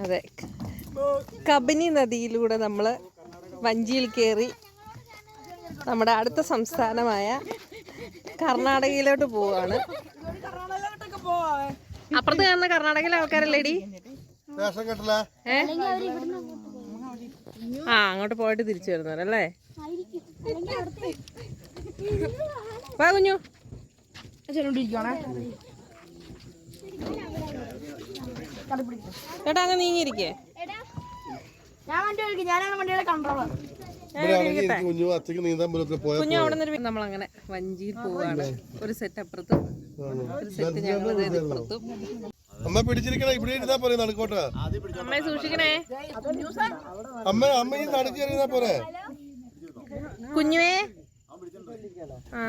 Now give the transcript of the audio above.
അതെ, കബനി നദിയിലൂടെ നമ്മൾ വഞ്ചിയിൽ കയറി നമ്മുടെ അടുത്ത സംസ്ഥാനമായ കർണാടകയിലോട്ട് പോവാണ്. അപ്പുറത്ത് കാണുന്ന കർണാടകയിലെ ആൾക്കാരല്ലേടി? ആ, അങ്ങോട്ട് പോയിട്ട് തിരിച്ചു വരുന്നവരല്ലേ? വാ കുഞ്ഞു. ചേട്ടാ അങ്ങ് നീങ്ങിയിരിക്കേ. കുഞ്ഞു അവിടെ നിന്ന് നമ്മളങ്ങനെ വഞ്ചിയിൽ പോവാണ്. ഒരു സെറ്റ് അപ്പുറത്തും ഒരു സെറ്റ് ഞങ്ങൾ ഇപ്പുറത്തും. അമ്മ പിടിച്ചിരിക്കണേ, ഇവിടെ ഇരുന്നാ പോരെ നടുക്കോട്ട്. അമ്മയെ സൂക്ഷിക്കണേ. അമ്മ ഈ നടുക്ക് എറിയുന്നാ പോരെ കുഞ്ഞുവേ. ആ